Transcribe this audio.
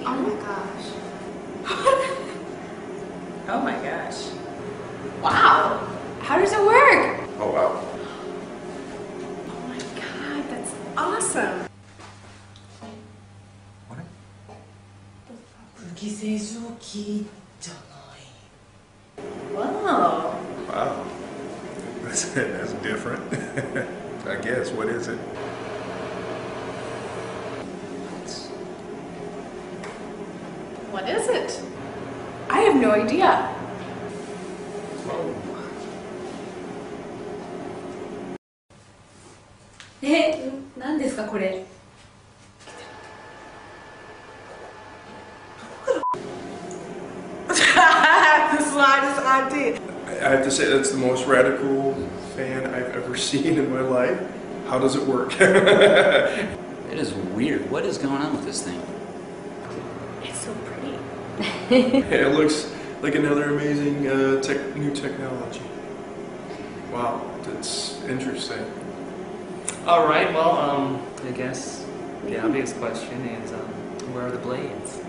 Oh my gosh. Oh my gosh. Wow. How does it work? Oh wow. Oh my god, that's awesome. Wow. Wow. That's different. I guess. What is it? What is it? I have no idea. Whoa. 何ですかこれ? The slightest idea. I have to say that's the most radical fan I've ever seen in my life. How does it work? It is weird. What is going on with this thing? It's so pretty. It looks like another amazing new technology. Wow, that's interesting. All right, well, I guess the obvious question is, where are the blades?